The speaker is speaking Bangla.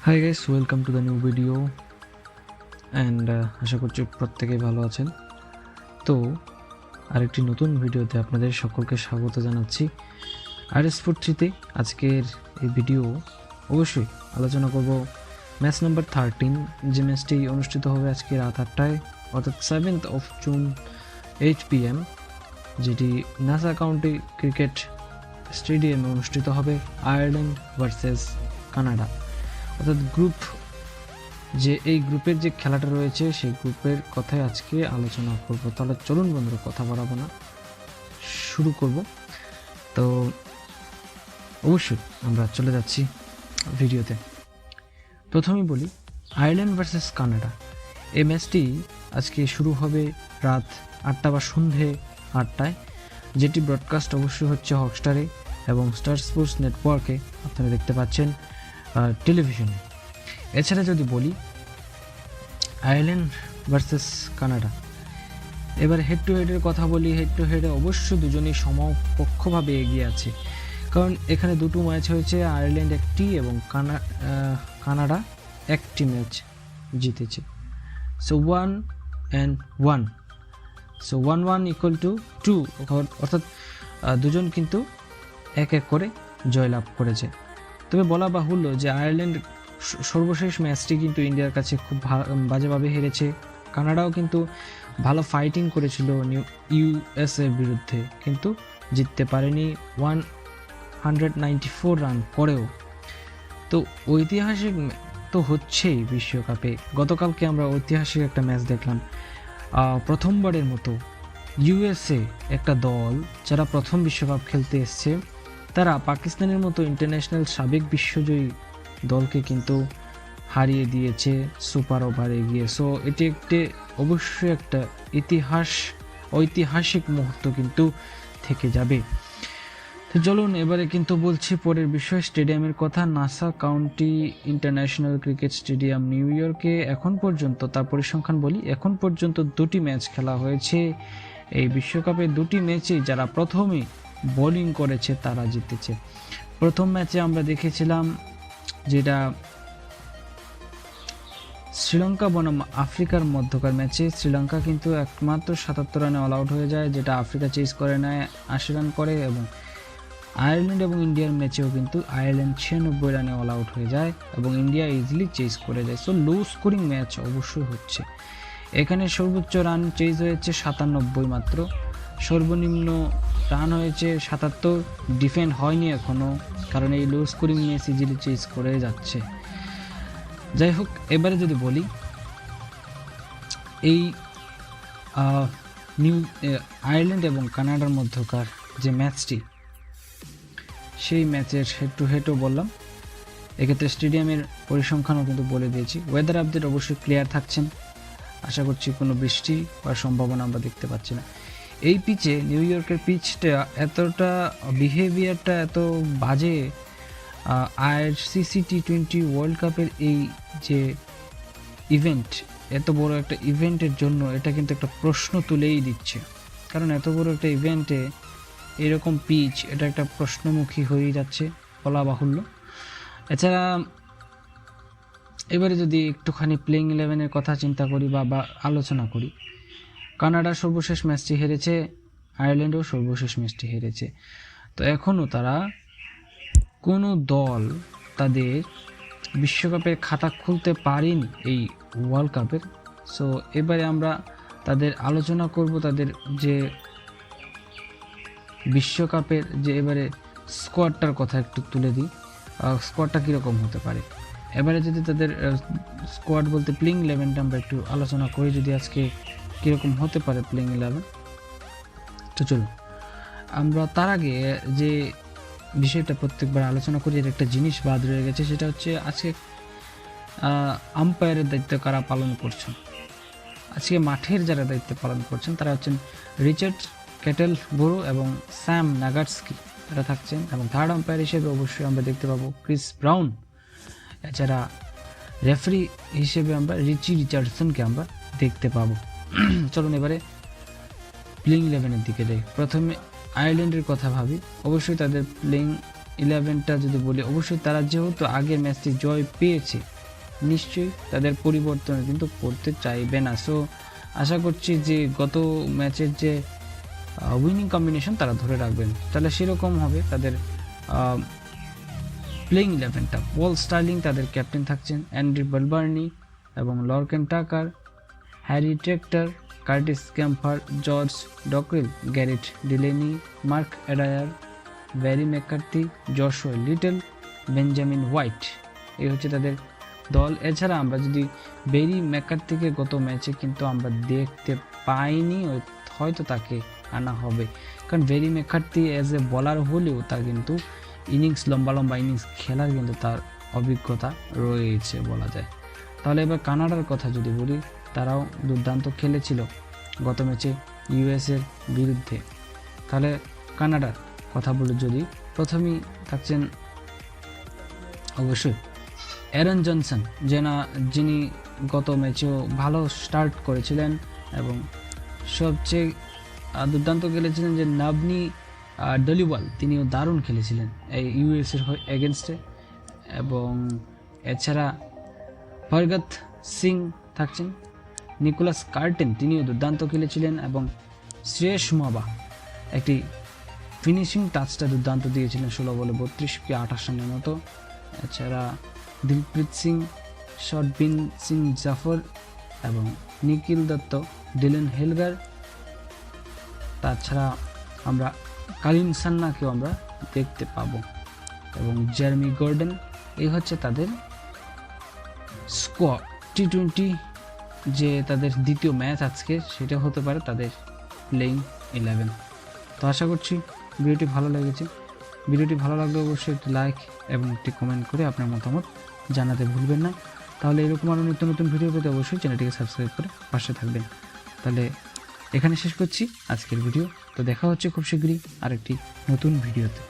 High guys, welcome to the new video and আশা করছি প্রত্যেকেই ভালো আছেন। তো আরেকটি নতুন ভিডিওতে আপনাদের সকলকে স্বাগত জানাচ্ছি। RS43-তে আজকের এই ভিডিও অবশ্যই আলোচনা করব ম্যাচ নাম্বার 13, যে ম্যাচটি অনুষ্ঠিত হবে আজকে রাত 8টায়, অর্থাৎ 7th of June 8 PM, যেটি নাসা কাউন্টি ক্রিকেট স্টেডিয়ামে অনুষ্ঠিত হবে আয়ারল্যান্ড ভার্সেস কানাডা। অর্থাৎ এই গ্রুপের যে খেলাটা রয়েছে সেই গ্রুপের কথাই আজকে আলোচনা করব। তাহলে চলুন বন্ধুরা, কথা বাড়াবো না, শুরু করব। তো অবশ্যই আমরা চলে যাচ্ছি ভিডিওতে। প্রথমেই বলি আয়ারল্যান্ড ভার্সেস কানাডা। এই ম্যাচটি আজকে শুরু হবে রাত 8টা বা সন্ধে 8টায়, যেটি ব্রডকাস্ট অবশ্যই হচ্ছে হটস্টারে এবং স্টার স্পোর্টস নেটওয়ার্কে আপনারা দেখতে পাচ্ছেন টেলিভিশনে। এছাড়া যদি বলি আয়ারল্যান্ড ভার্সেস কানাডা, এবার হেড টু হেডের কথা বলি। হেড টু হেডে অবশ্য দুজনেই সমপক্ষভাবে এগিয়ে আছে, কারণ এখানে দুটো ম্যাচ হয়েছে, আয়ারল্যান্ড একটি এবং কানাডা একটি ম্যাচ জিতেছে। সো 1-1, সো 1-1 ইকুয়াল টু 2, অর্থাৎ দুজন কিন্তু এক এক করে জয়লাভ করেছে। তবে বলা বাহুল্য যে আয়ারল্যান্ড সর্বশেষ ম্যাচটি কিন্তু ইন্ডিয়ার কাছে খুব বাজেভাবে হেরেছে। কানাডাও কিন্তু ভালো ফাইটিং করেছিল ইউএসএর বিরুদ্ধে, কিন্তু জিততে পারেনি 194 রান করেও। তো ঐতিহাসিক তো হচ্ছেই বিশ্বকাপে। গতকালকে আমরা ঐতিহাসিক একটা ম্যাচ দেখলাম। প্রথমবারের মতো ইউএসএ একটা দল যারা প্রথম বিশ্বকাপ খেলতে এসছে, তারা পাকিস্তানের মতো ইন্টারন্যাশনাল সাবেক বিশ্বজয়ী দলকে কিন্তু হারিয়ে দিয়েছে সুপার ওভারে গিয়ে। সো এটি একটি অবশ্যই একটা ঐতিহাসিক মুহূর্ত কিন্তু থেকে যাবে। তো চলুন এবারে কিন্তু বলছি পরের বিষয়, স্টেডিয়ামের কথা। NASA county international cricket stadium new ইয়র্কে এখন পর্যন্ত তার পরিসংখ্যান বলি। এখন পর্যন্ত 2টি ম্যাচ খেলা হয়েছে। এই বিশ্বকাপে 2টি ম্যাচেই যারা প্রথমে বোলিং করেছে তারা জিতেছে। প্রথম ম্যাচে আমরা দেখেছিলাম যেটা শ্রীলঙ্কা বনাম আফ্রিকার মধ্যকার ম্যাচে শ্রীলঙ্কা কিন্তু একমাত্র 77 রানে অল আউট হয়ে যায়, যেটা আফ্রিকা চেস করে নেয় 80 রান করে। এবং আয়ারল্যান্ড এবং ইন্ডিয়ার ম্যাচেও কিন্তু আয়ারল্যান্ড 96 রানে অল আউট হয়ে যায় এবং ইন্ডিয়া ইজিলি চেস করে যায়। সো লো স্কোরিং ম্যাচ অবশ্যই হচ্ছে। এখানে সর্বোচ্চ রান চেজ হয়েছে 97 মাত্র, সর্বনিম্ন রান হয়েছে 77, ডিফেন্ড হয়নি এখনও, কারণ এই low scoring match easily chase করে যাচ্ছে। যাই হোক, এবারে যদি বলি এই আয়ারল্যান্ড এবং কানাডার মধ্যকার যে ম্যাচটি, সেই ম্যাচের হেড টু হেডও বললাম। এক্ষেত্রে স্টেডিয়ামের পরিসংখ্যানও কিন্তু বলে দিয়েছি। ওয়েদার আপডেট অবশ্যই ক্লিয়ার থাকছেন, আশা করছি কোনো বৃষ্টি হওয়ার সম্ভাবনা আমরা দেখতে পাচ্ছি না। এই পিচে, নিউ ইয়র্কের পিচটা এতটা বিহেভিয়ারটা এত বাজে, ICC T20 ওয়ার্ল্ড কাপের এই যে ইভেন্ট, এত বড় একটা ইভেন্টের জন্য এটা কিন্তু একটা প্রশ্ন তুলেই দিচ্ছে, কারণ এত বড় একটা ইভেন্টে এরকম পিচ, এটা একটা প্রশ্নমুখী হয়ে যাচ্ছে বলা বাহুল্য। এছাড়া এবারে যদি একটুখানি প্লেইং 11-এর কথা চিন্তা করি বা আলোচনা করি, কানাডা সর্বশেষ ম্যাচটি হেরেছে, আয়ারল্যান্ডও সর্বশেষ ম্যাচটি হেরেছে। তো এখনও তারা কোনো দল তাদের বিশ্বকাপের খাতা খুলতে পারেনি এই ওয়ার্ল্ড কাপের। সো এবারে আমরা তাদের আলোচনা করব, তাদের যে বিশ্বকাপের যে এবারে স্কোয়াডটার কথা একটু তুলে দিই। স্কোয়াডটা কীরকম হতে পারে এবারে, যদি তাদের স্কোয়াড বলতে প্লেইং 11টা আমরা একটু আলোচনা করি, যদি আজকে কীরকম হতে পারে প্লেইং 11। তো চলুন আমরা তার আগে যে বিষয়টা প্রত্যেকবার আলোচনা করি, এর একটা জিনিস বাদ রয়ে গেছে, সেটা হচ্ছে আজকে আম্পায়ারের দায়িত্ব কারা পালন করছেন। আজকে মাঠের যারা দায়িত্ব পালন করছেন তারা হচ্ছেন রিচার্ড ক্যাটেলবোরো এবং স্যাম নাগাটস্কি, তারা থাকছেন। এবং থার্ড আম্পায়ার হিসেবে অবশ্যই আমরা দেখতে পাবো ক্রিস ব্রাউন। এছাড়া রেফারি হিসেবে আমরা রিচি রিচার্ডসনকে আমরা দেখতে পাবো। চলুন এবারে প্লেইং 11-এর দিকে যাই। প্রথমে আয়ারল্যান্ডের কথা ভাবি। অবশ্যই তাদের প্লেইং 11টা যদি বলি, অবশ্যই তারা যেহেতু আগের ম্যাচটি জয় পেয়েছে, নিশ্চয়ই তাদের পরিবর্তন কিন্তু করতে চাইবে না। সো আশা করছি যে গত ম্যাচের যে উইনিং কম্বিনেশন তারা ধরে রাখবেন, তাহলে সেরকম হবে তাদের প্লেইং 11টা। পল স্টার্লিং তাদের ক্যাপ্টেন থাকছেন, অ্যান্ড্রি বালবার্নি এবং Lorcan Tucker, Harry Tector, Curtis Campher, George Dockrell, Gareth Delany, Mark Adair, Barry McCarthy, Joshua Little, Benjamin White. এই হচ্ছে তাদের দল। এছাড়া আমরা যদি ব্যারি ম্যাকার্থিকে গত ম্যাচে কিন্তু আমরা দেখতে পাইনি, হয়তো তাকে আনা হবে, কারণ ব্যারি ম্যাকার্থি অ্যাজ এ বলার হলেও তার কিন্তু ইনিংস লম্বা ইনিংস খেলার কিন্তু তার অভিজ্ঞতা রয়েছে বলা যায়। তাহলে এবার কানাডার কথা যদি বলি, তারাও দুর্দান্ত খেলেছিল গত ম্যাচে ইউএসের বিরুদ্ধে। তাহলে কানাডার কথা বলে যদি প্রথমেই থাকছেন অবশ্যই অ্যারন জনসন, যিনি গত ম্যাচেও ভালো স্টার্ট করেছিলেন এবং সবচেয়ে দুর্দান্ত খেলেছিলেন যে নাবনি ডলিওয়াল, তিনিও দারুণ খেলেছিলেন এই ইউএসের এগেনস্টে। এবং এছাড়া ফরগত সিং থাকছেন, নিকোলাস কার্টেন তিনিও দুর্দান্ত খেলেছিলেন এবং শ্রেয়স মাবা একটি ফিনিশিং টাচটা দুর্দান্ত দিয়েছিলেন 16 বলে 32-28 রানের মতো। এছাড়া দিলপ্রীত সিং, শটবিন সিং জাফর এবং নিখিল দত্ত, ডিলেন হেলগার, তাছাড়া আমরা কালিন সান্নাকেও আমরা দেখতে পাবো এবং জেরেমি গর্ডন। এই হচ্ছে তাদের স্কোয়াড। টি20 যে তাদের দ্বিতীয় ম্যাচ আজকে, সেটা হতে পারে তাদের প্লেইং 11। তো আশা করছি ভিডিওটি ভালো লেগেছে। ভিডিওটি ভালো লাগলে অবশ্যই একটি লাইক এবং একটি কমেন্ট করে আপনার মতামত জানাতে ভুলবেন না। তাহলে এরকম আরও নতুন নতুন ভিডিও পেতে অবশ্যই চ্যানেলটিকে সাবস্ক্রাইব করে পাশে থাকবেন। তাহলে এখানে শেষ করছি আজকের ভিডিও। তো দেখা হচ্ছে খুব শীঘ্রই আরেকটি নতুন ভিডিওতে।